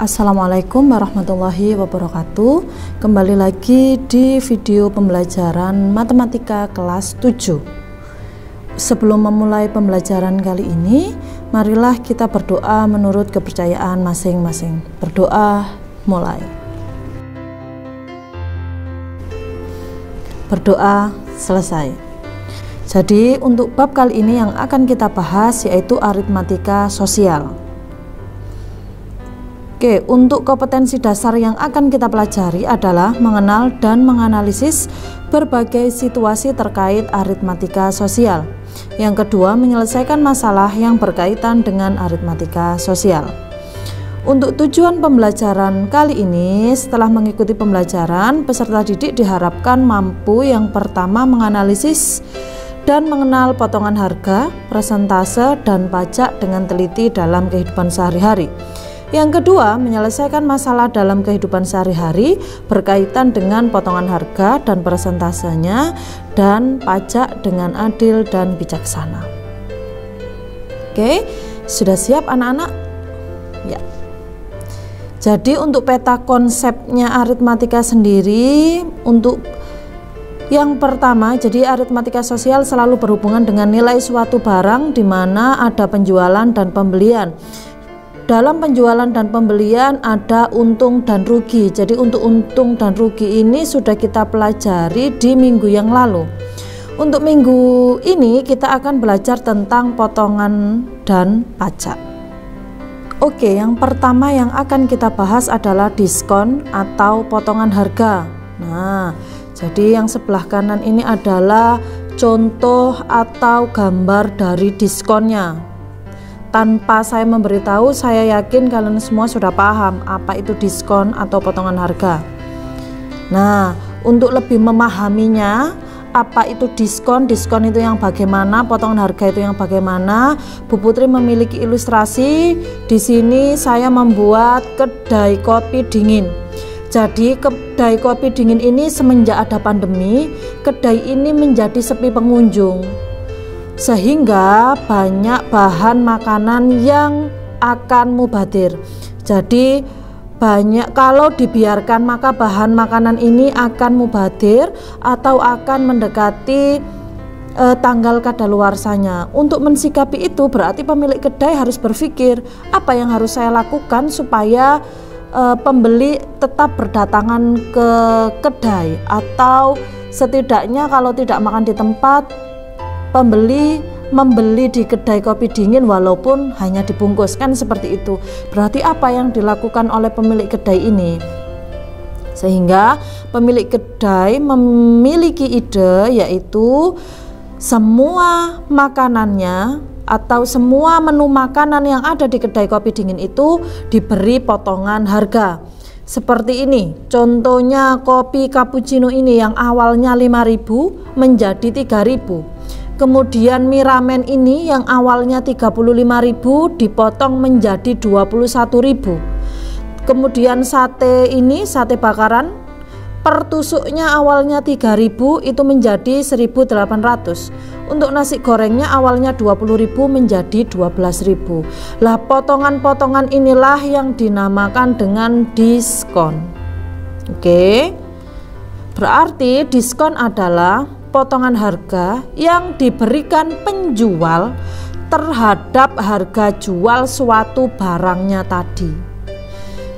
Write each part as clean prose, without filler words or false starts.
Assalamualaikum warahmatullahi wabarakatuh. Kembali lagi di video pembelajaran matematika kelas 7. Sebelum memulai pembelajaran kali ini, marilah kita berdoa menurut kepercayaan masing-masing. Berdoa mulai. Berdoa selesai. Jadi untuk bab kali ini yang akan kita bahas yaitu aritmatika sosial. Oke, untuk kompetensi dasar yang akan kita pelajari adalah mengenal dan menganalisis berbagai situasi terkait aritmatika sosial. Yang kedua, menyelesaikan masalah yang berkaitan dengan aritmatika sosial. Untuk tujuan pembelajaran kali ini, setelah mengikuti pembelajaran, peserta didik diharapkan mampu yang pertama menganalisis dan mengenal potongan harga, persentase, dan pajak dengan teliti dalam kehidupan sehari-hari. Yang kedua, menyelesaikan masalah dalam kehidupan sehari-hari berkaitan dengan potongan harga dan persentasenya dan pajak dengan adil dan bijaksana. Oke, sudah siap anak-anak? Ya. Jadi untuk peta konsepnya aritmatika sendiri, untuk yang pertama, jadi aritmatika sosial selalu berhubungan dengan nilai suatu barang di mana ada penjualan dan pembelian. Dalam penjualan dan pembelian ada untung dan rugi. Jadi untuk untung dan rugi ini sudah kita pelajari di minggu yang lalu. Untuk minggu ini kita akan belajar tentang potongan dan pajak. Oke, yang pertama yang akan kita bahas adalah diskon atau potongan harga. Nah, jadi yang sebelah kanan ini adalah contoh atau gambar dari diskonnya. Tanpa saya memberitahu, saya yakin kalian semua sudah paham apa itu diskon atau potongan harga. Nah, untuk lebih memahaminya, apa itu diskon itu yang bagaimana, potongan harga itu yang bagaimana, Bu Putri memiliki ilustrasi. Di sini saya membuat kedai kopi dingin. Jadi kedai kopi dingin ini semenjak ada pandemi, kedai ini menjadi sepi pengunjung. Sehingga banyak bahan makanan yang akan mubadir. Jadi banyak, kalau dibiarkan maka bahan makanan ini akan mubadir atau akan mendekati tanggal kadaluarsanya. Untuk mensikapi itu berarti pemilik kedai harus berpikir apa yang harus saya lakukan supaya pembeli tetap berdatangan ke kedai, atau setidaknya kalau tidak makan di tempat, pembeli membeli di kedai kopi dingin walaupun hanya dibungkus, kan seperti itu. Berarti apa yang dilakukan oleh pemilik kedai ini? Sehingga pemilik kedai memiliki ide, yaitu semua makanannya atau semua menu makanan yang ada di kedai kopi dingin itu diberi potongan harga. Seperti ini, contohnya kopi cappuccino ini yang awalnya 5.000 menjadi 3.000. Kemudian mie ramen ini yang awalnya 35.000 dipotong menjadi 21.000. Kemudian sate ini, sate bakaran, per tusuknya awalnya 3.000 itu menjadi 1.800. Untuk nasi gorengnya awalnya 20.000 menjadi 12.000. Lah, potongan-potongan inilah yang dinamakan dengan diskon. Oke. Berarti diskon adalah potongan harga yang diberikan penjual terhadap harga jual suatu barangnya tadi.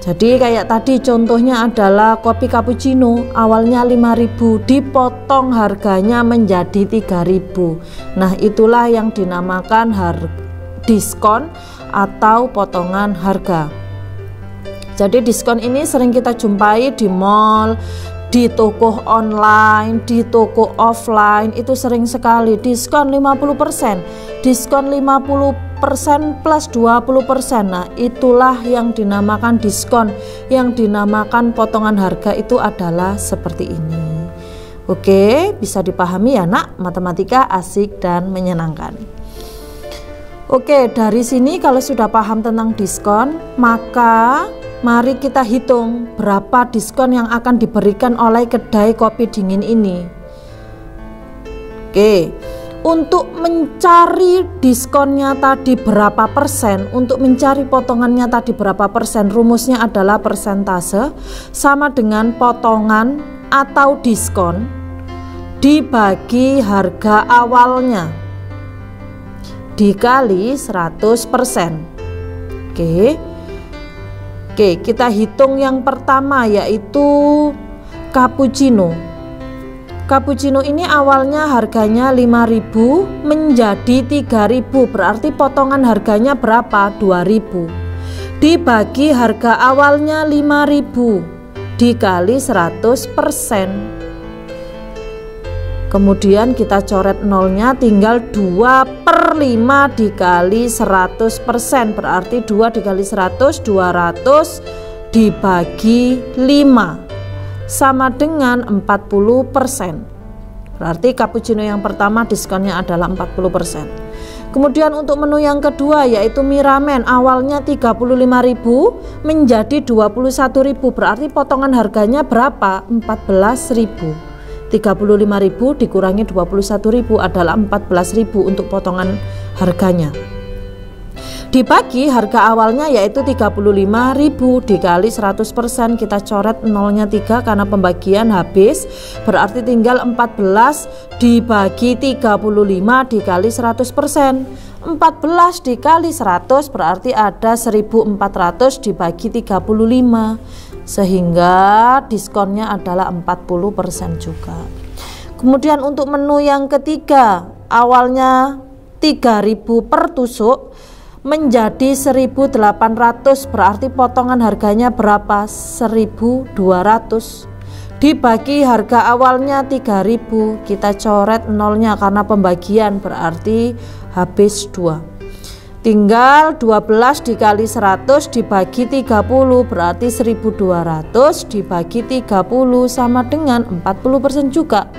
Jadi kayak tadi contohnya adalah kopi cappuccino awalnya 5.000 dipotong harganya menjadi 3.000. Nah, itulah yang dinamakan diskon atau potongan harga. Jadi diskon ini sering kita jumpai di mall, di toko online, di toko offline, itu sering sekali diskon 50%, diskon 50% plus 20%. Nah, itulah yang dinamakan diskon. Yang dinamakan potongan harga itu adalah seperti ini. Oke, bisa dipahami ya nak? Matematika asik dan menyenangkan. Oke, dari sini kalau sudah paham tentang diskon, maka mari kita hitung berapa diskon yang akan diberikan oleh kedai kopi dingin ini. Oke, Untuk mencari diskonnya tadi berapa persen, untuk mencari potongannya tadi berapa persen, rumusnya adalah persentase sama dengan potongan atau diskon dibagi harga awalnya dikali 100%. Oke, kita hitung yang pertama yaitu cappuccino. Cappuccino ini awalnya harganya 5.000 menjadi 3.000, berarti potongan harganya berapa? 2.000 dibagi harga awalnya 5.000 dikali 100%. Kemudian kita coret nolnya, tinggal 2/5 dikali 100%, berarti 2 dikali 100, 200 dibagi 5 sama dengan 40%. Berarti cappuccino yang pertama diskonnya adalah 40%. Kemudian untuk menu yang kedua yaitu mie ramen, awalnya 35.000 menjadi 21.000, berarti potongan harganya berapa? 14.000. 35.000 dikurangi 21.000 adalah 14.000 untuk potongan harganya. Dibagi harga awalnya yaitu 35.000 dikali 100%, kita coret nolnya 3 karena pembagian habis, berarti tinggal 14 dibagi 35 dikali 100%. 14 dikali 100 berarti ada 1.400 dibagi 35, sehingga diskonnya adalah 40% juga. Kemudian untuk menu yang ketiga, awalnya 3.000 per tusuk menjadi 1.800, berarti potongan harganya berapa? 1.200 dibagi harga awalnya 3.000, kita coret nolnya karena pembagian, berarti habis 2. Tinggal 12 dikali 100 dibagi 30, berarti 1.200 dibagi 30 sama dengan 40% juga.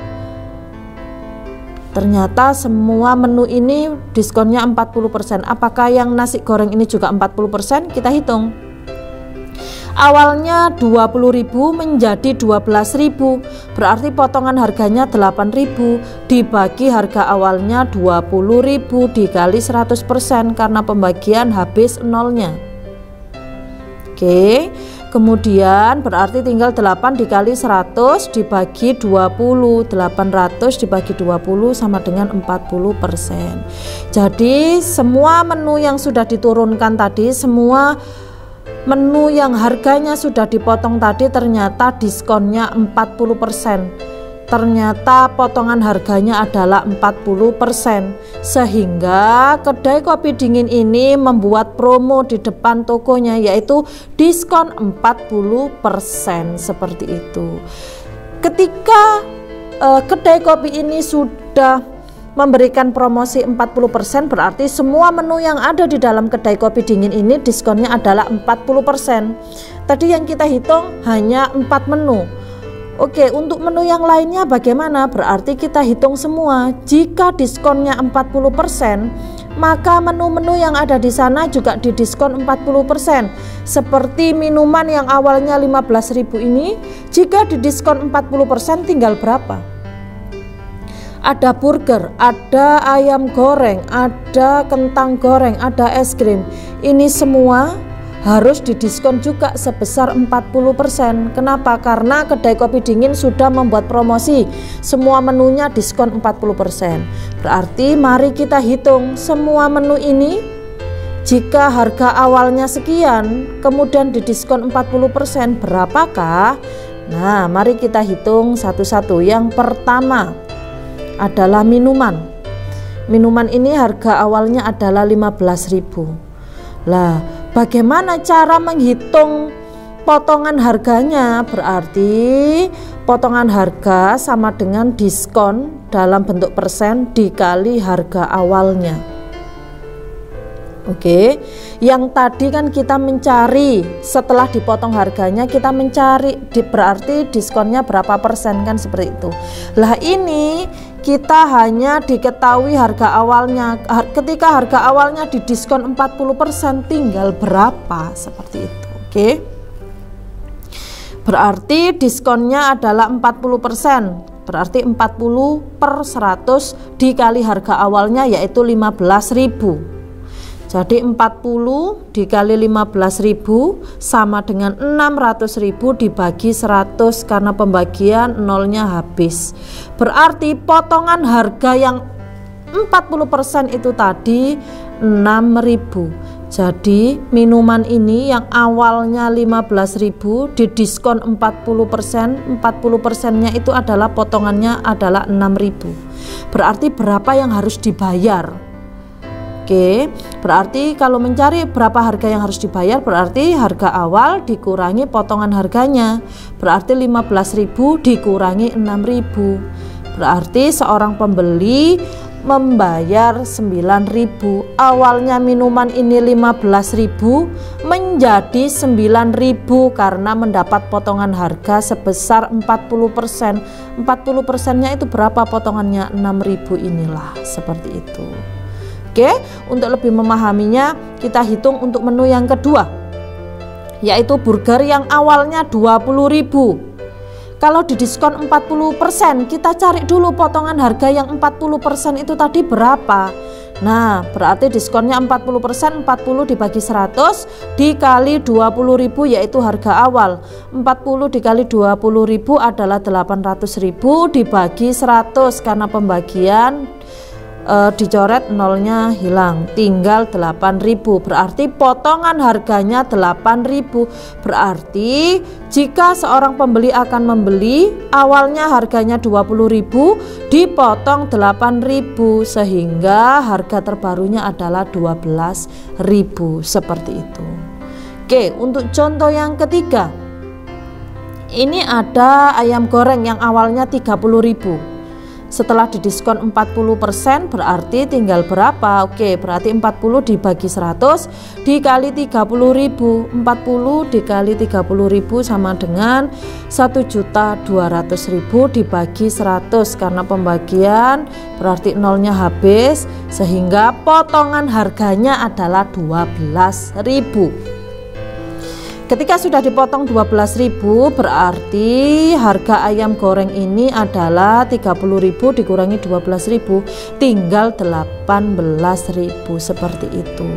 Ternyata semua menu ini diskonnya 40%. Apakah yang nasi goreng ini juga 40%? Kita hitung. Awalnya 20.000 menjadi 12.000, berarti potongan harganya 8.000 dibagi harga awalnya 20.000 dikali 100% karena pembagian habis nolnya. Oke, kemudian berarti tinggal 8 dikali 100 dibagi 20, 800 dibagi 20 sama dengan 40%. Jadi semua menu yang sudah diturunkan tadi, semua menu yang harganya sudah dipotong tadi ternyata diskonnya 40%. Ternyata potongan harganya adalah 40%, sehingga kedai kopi dingin ini membuat promo di depan tokonya yaitu diskon 40%, seperti itu. Ketika kedai kopi ini sudah memberikan promosi 40%, berarti semua menu yang ada di dalam kedai kopi dingin ini diskonnya adalah 40%. Tadi yang kita hitung hanya 4 menu. Oke, untuk menu yang lainnya bagaimana? Berarti kita hitung semua. Jika diskonnya 40%, maka menu-menu yang ada di sana juga didiskon 40%. Seperti minuman yang awalnya 15.000 ini, jika didiskon 40% tinggal berapa? Ada burger, ada ayam goreng, ada kentang goreng, ada es krim. Ini semua harus didiskon juga sebesar 40%. Kenapa? Karena kedai kopi dingin sudah membuat promosi, semua menunya diskon 40%. Berarti mari kita hitung semua menu ini. Jika harga awalnya sekian, kemudian didiskon 40%, berapakah? Nah, mari kita hitung satu-satu. Yang pertama adalah minuman. Minuman ini harga awalnya adalah 15.000. Lah, bagaimana cara menghitung potongan harganya? Berarti potongan harga sama dengan diskon dalam bentuk persen dikali harga awalnya. Oke, yang tadi kan kita mencari setelah dipotong harganya, kita mencari berarti diskonnya berapa persen, kan seperti itu. Lah ini kita hanya diketahui harga awalnya. Ketika harga awalnya didiskon 40%, tinggal berapa, seperti itu. Oke, berarti diskonnya adalah 40%. berarti 40/100 dikali harga awalnya yaitu 15.000. Jadi 40 dikali 15.000 sama dengan 600.000 dibagi 100 karena pembagian nolnya habis. Berarti potongan harga yang 40% itu tadi 6.000. Jadi minuman ini yang awalnya 15.000 didiskon 40%, 40%-nya itu adalah potongannya adalah 6.000. Berarti berapa yang harus dibayar? Oke, berarti kalau mencari berapa harga yang harus dibayar, berarti harga awal dikurangi potongan harganya, berarti 15.000 dikurangi 6.000. Berarti seorang pembeli membayar 9.000. Awalnya minuman ini 15.000 menjadi 9.000 karena mendapat potongan harga sebesar 40%. 40%-nya itu berapa potongannya? 6.000 inilah, seperti itu. Oke, untuk lebih memahaminya kita hitung untuk menu yang kedua, yaitu burger yang awalnya 20.000. Kalau didiskon 40%, kita cari dulu potongan harga yang 40% itu tadi berapa. Nah, berarti diskonnya 40%, 40 dibagi 100 dikali 20.000 yaitu harga awal. 40 dikali 20.000 adalah 800.000 dibagi 100 karena pembagian dicoret nolnya hilang, tinggal 8.000. Berarti potongan harganya 8.000. Berarti jika seorang pembeli akan membeli, awalnya harganya 20.000 dipotong 8.000 sehingga harga terbarunya adalah 12.000, seperti itu. Oke, untuk contoh yang ketiga, ini ada ayam goreng yang awalnya 30.000. Setelah didiskon 40% berarti tinggal berapa? Oke, berarti 40 dibagi 100 dikali 30.000. 40 dikali 30.000 sama dengan 1.200.000 dibagi 100 karena pembagian berarti nolnya habis sehingga potongan harganya adalah 12.000. Ketika sudah dipotong 12.000 berarti harga ayam goreng ini adalah 30.000 dikurangi 12.000 tinggal 18.000, seperti itu.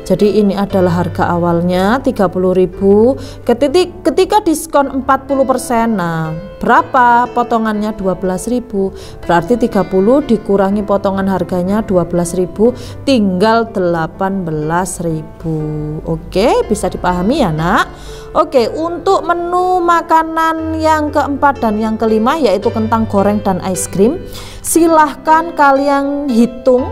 Jadi ini adalah harga awalnya 30.000. Ketika diskon 40%, nah berapa potongannya? 12.000. Berarti 30 dikurangi potongan harganya 12.000 tinggal 18.000. Oke, bisa dipahami ya nak? Oke, untuk menu makanan yang keempat dan yang kelima yaitu kentang goreng dan es krim, silahkan kalian hitung.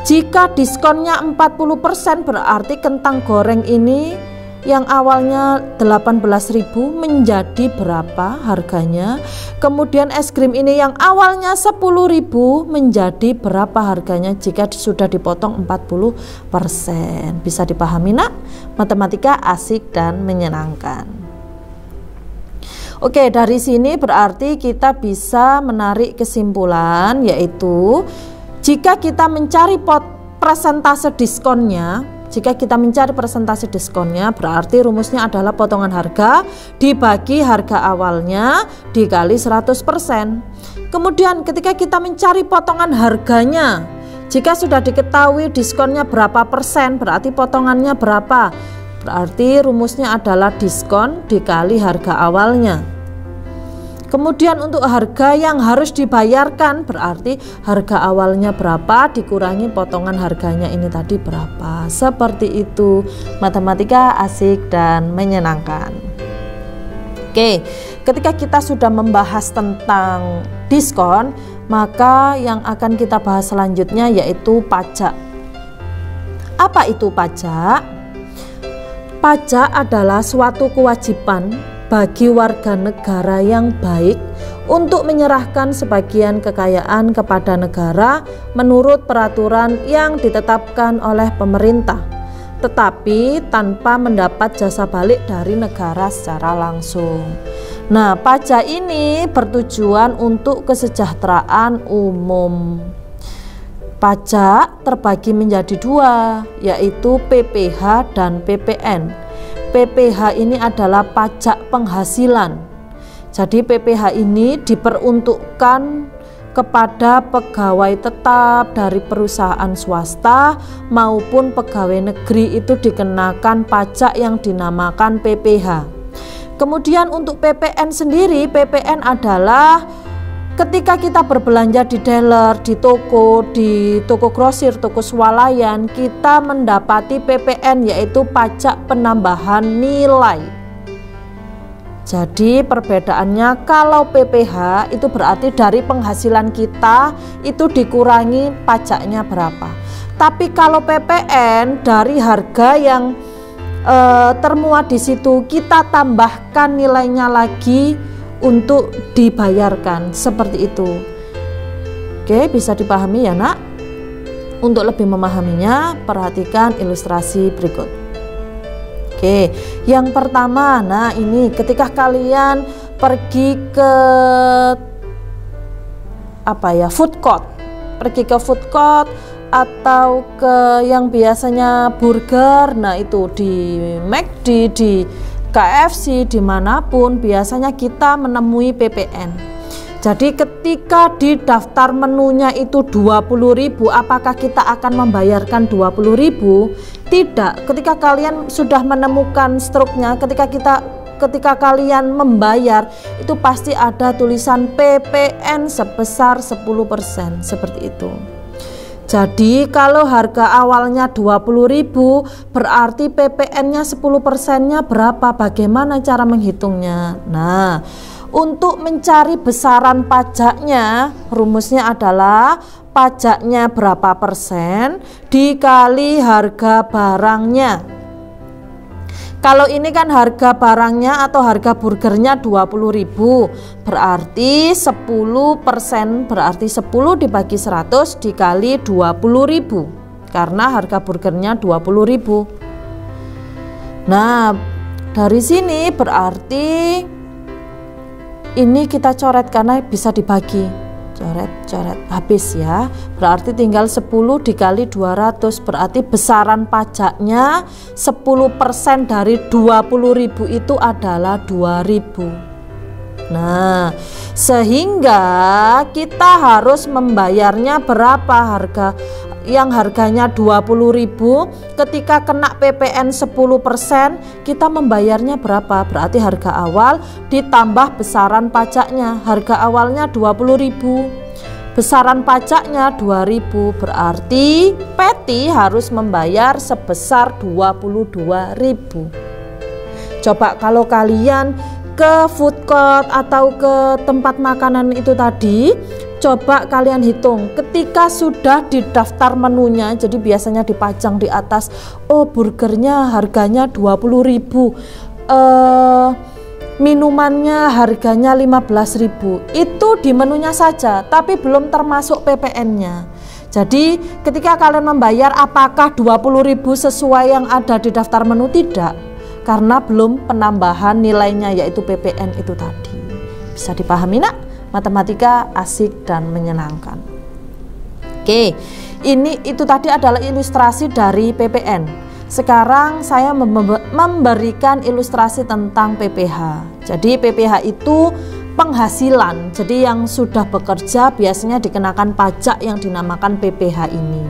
Jika diskonnya 40% berarti kentang goreng ini yang awalnya 18.000 menjadi berapa harganya. Kemudian es krim ini yang awalnya 10.000 menjadi berapa harganya jika sudah dipotong 40%. Bisa dipahami nak? Matematika asik dan menyenangkan. Oke, dari sini berarti kita bisa menarik kesimpulan, yaitu jika kita mencari persentase diskonnya, berarti rumusnya adalah potongan harga dibagi harga awalnya dikali 100%. Kemudian ketika kita mencari potongan harganya, jika sudah diketahui diskonnya berapa persen, berarti potongannya berapa? Berarti rumusnya adalah diskon dikali harga awalnya. Kemudian untuk harga yang harus dibayarkan berarti harga awalnya berapa dikurangi potongan harganya ini tadi berapa. Seperti itu, matematika asik dan menyenangkan. Oke, ketika kita sudah membahas tentang diskon, maka yang akan kita bahas selanjutnya yaitu pajak. Apa itu pajak? Pajak adalah suatu kewajiban bagi warga negara yang baik untuk menyerahkan sebagian kekayaan kepada negara menurut peraturan yang ditetapkan oleh pemerintah, tetapi tanpa mendapat jasa balik dari negara secara langsung. Nah, pajak ini bertujuan untuk kesejahteraan umum. Pajak terbagi menjadi dua, yaitu PPh dan PPN. PPh ini adalah pajak penghasilan. Jadi PPh ini diperuntukkan kepada pegawai tetap dari perusahaan swasta maupun pegawai negeri, itu dikenakan pajak yang dinamakan PPh. Kemudian untuk PPN sendiri, PPN adalah ketika kita berbelanja di dealer, di toko grosir, toko swalayan, kita mendapati PPN, yaitu pajak penambahan nilai. Jadi perbedaannya, kalau PPh itu berarti dari penghasilan kita itu dikurangi pajaknya berapa. Tapi kalau PPN dari harga yang termuat di situ, kita tambahkan nilainya lagi untuk dibayarkan, seperti itu. Oke, bisa dipahami ya nak? Untuk lebih memahaminya, perhatikan ilustrasi berikut. Oke, yang pertama, nah ini ketika kalian pergi ke food court, atau ke yang biasanya burger, nah itu di McD, di KFC, dimanapun biasanya kita menemui PPN. Jadi ketika di daftar menunya itu 20.000, apakah kita akan membayarkan 20.000? Tidak. Ketika kalian sudah menemukan struknya, ketika kalian membayar, itu pasti ada tulisan PPN sebesar 10%, seperti itu. Jadi kalau harga awalnya 20.000, berarti PPN-nya 10%-nya berapa? Bagaimana cara menghitungnya? Nah, untuk mencari besaran pajaknya, rumusnya adalah pajaknya berapa persen dikali harga barangnya. Kalau ini kan harga barangnya atau harga burgernya 20.000, berarti 10%, berarti 10 dibagi 100 dikali 20.000, karena harga burgernya 20.000. Nah, dari sini berarti ini kita coret karena bisa dibagi, coret habis ya, berarti tinggal 10 dikali 200, berarti besaran pajaknya 10% dari 20.000 itu adalah 2.000. Nah, sehingga kita harus membayarnya berapa? Yang harganya 20.000, ketika kena PPN 10%, kita membayarnya berapa? Berarti harga awal ditambah besaran pajaknya. Harga awalnya 20.000, besaran pajaknya 2.000, berarti Peti harus membayar sebesar 22.000. Coba kalau kalian ke food court atau ke tempat makanan itu tadi, coba kalian hitung ketika sudah di daftar menunya. Jadi biasanya dipajang di atas, oh burgernya harganya 20.000, minumannya harganya 15.000. Itu di menunya saja, tapi belum termasuk PPN-nya. Jadi ketika kalian membayar, apakah 20.000 sesuai yang ada di daftar menu? Tidak, karena belum penambahan nilainya, yaitu PPN itu tadi. Bisa dipahami nak? Matematika asik dan menyenangkan. Oke, itu tadi adalah ilustrasi dari PPN. Sekarang saya memberikan ilustrasi tentang PPh. Jadi PPh itu penghasilan. Jadi yang sudah bekerja biasanya dikenakan pajak yang dinamakan PPh ini.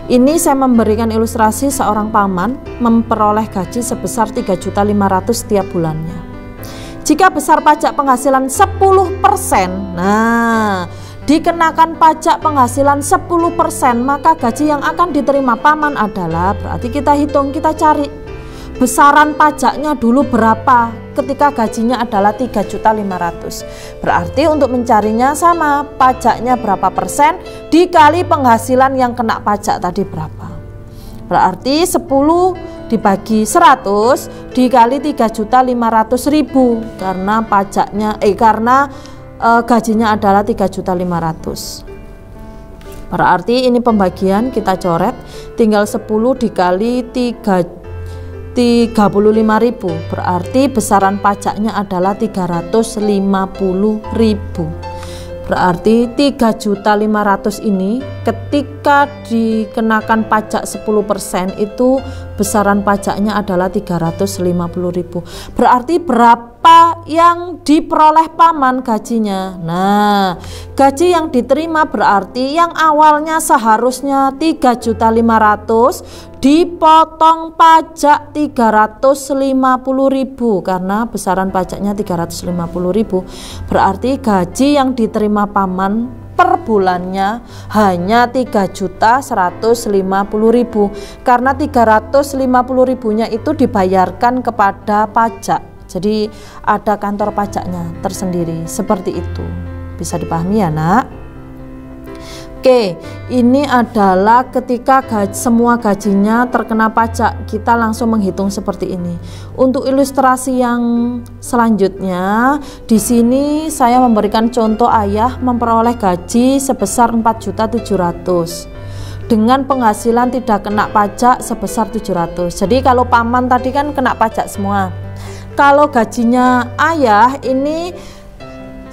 Ini saya memberikan ilustrasi seorang paman memperoleh gaji sebesar 3.500.000 setiap bulannya. Jika besar pajak penghasilan 10%, nah dikenakan pajak penghasilan 10%, maka gaji yang akan diterima paman adalah, berarti kita hitung, kita cari besaran pajaknya dulu berapa ketika gajinya adalah 3.500.000. Berarti untuk mencarinya sama, pajaknya berapa persen dikali penghasilan yang kena pajak tadi berapa. Berarti 10 dibagi 100 dikali 3.500.000, karena pajaknya gajinya adalah 3.500.000. Berarti ini pembagian kita coret, tinggal 10 dikali 35.000, berarti besaran pajaknya adalah 350.000. Berarti 3.500.000 ini ketika dikenakan pajak 10% itu besaran pajaknya adalah 350.000. Berarti berapa yang diperoleh paman gajinya. Nah, gaji yang diterima berarti yang awalnya seharusnya 3.500.000 dipotong pajak 350.000 karena besaran pajaknya 350.000. Berarti gaji yang diterima paman per bulannya hanya 3.150.000 karena 350.000-nya itu dibayarkan kepada pajak. Jadi ada kantor pajaknya tersendiri. Seperti itu. Bisa dipahami ya, Nak? Oke, ini adalah ketika semua gajinya terkena pajak, kita langsung menghitung seperti ini. Untuk ilustrasi yang selanjutnya, di sini saya memberikan contoh ayah memperoleh gaji sebesar 4.700.000 dengan penghasilan tidak kena pajak sebesar 700. Jadi kalau paman tadi kan kena pajak semua. Kalau gajinya ayah ini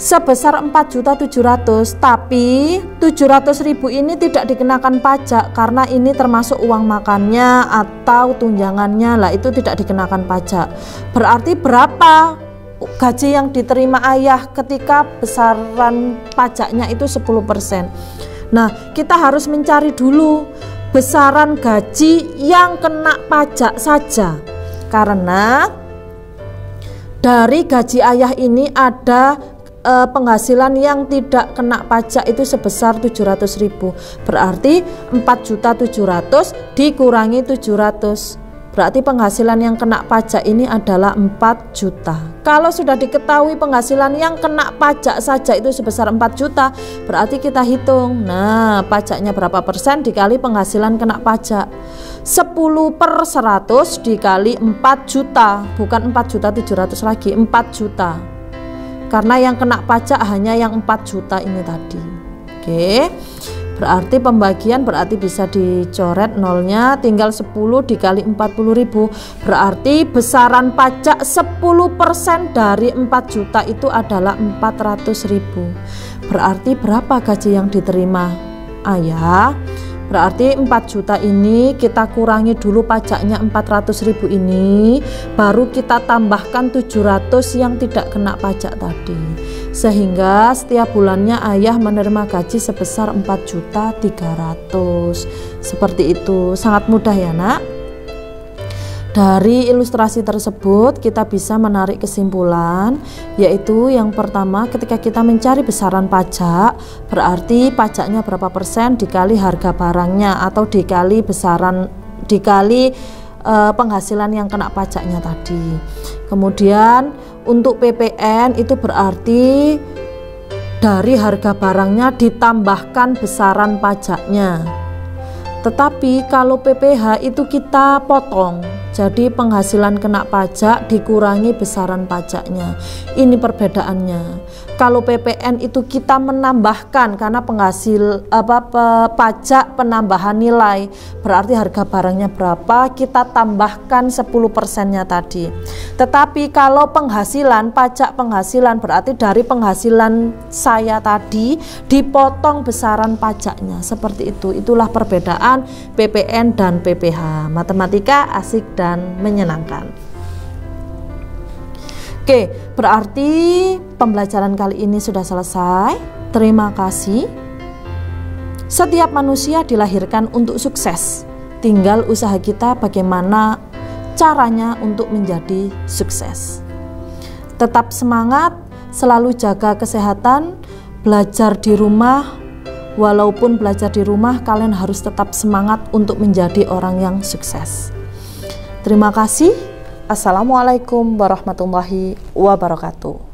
sebesar 4.700.000, tapi 700.000 ini tidak dikenakan pajak karena ini termasuk uang makannya atau tunjangannya, lah itu tidak dikenakan pajak. Berarti berapa gaji yang diterima ayah ketika besaran pajaknya itu 10%. Nah, kita harus mencari dulu besaran gaji yang kena pajak saja, karena dari gaji ayah ini ada penghasilan yang tidak kena pajak itu sebesar 700.000. Berarti 4.700.000 dikurangi 700. Berarti penghasilan yang kena pajak ini adalah 4 juta. Kalau sudah diketahui penghasilan yang kena pajak saja itu sebesar 4 juta, berarti kita hitung. Nah, pajaknya berapa persen dikali penghasilan kena pajak. 10/100 dikali 4 juta, bukan 4.700.000 lagi, 4 juta. Karena yang kena pajak hanya yang 4 juta ini tadi. Oke, berarti pembagian berarti bisa dicoret nolnya, tinggal 10 dikali 40.000. Berarti besaran pajak 10% dari 4 juta itu adalah 400.000. Berarti berapa gaji yang diterima ayah? Berarti 4 juta ini kita kurangi dulu pajaknya 400.000 ini, baru kita tambahkan 700 yang tidak kena pajak tadi. Sehingga setiap bulannya ayah menerima gaji sebesar 4.300.000. Seperti itu, sangat mudah ya, Nak. Dari ilustrasi tersebut kita bisa menarik kesimpulan, yaitu yang pertama, ketika kita mencari besaran pajak, berarti pajaknya berapa persen dikali harga barangnya atau dikali penghasilan yang kena pajaknya tadi. Kemudian untuk PPN itu berarti dari harga barangnya ditambahkan besaran pajaknya. Tetapi kalau PPH itu kita potong, jadi penghasilan kena pajak dikurangi besaran pajaknya. Ini perbedaannya. Kalau PPN itu kita menambahkan karena pajak penambahan nilai, berarti harga barangnya berapa kita tambahkan 10%-nya tadi. Tetapi kalau pajak penghasilan berarti dari penghasilan saya tadi dipotong besaran pajaknya. Seperti itu. Itulah perbedaan PPN dan PPH. Matematika asik dan menyenangkan. Oke, berarti pembelajaran kali ini sudah selesai. Terima kasih. Setiap manusia dilahirkan untuk sukses. Tinggal usaha kita bagaimana caranya untuk menjadi sukses. Tetap semangat, selalu jaga kesehatan, belajar di rumah. Walaupun belajar di rumah, kalian harus tetap semangat untuk menjadi orang yang sukses. Terima kasih. Assalamualaikum warahmatullahi wabarakatuh.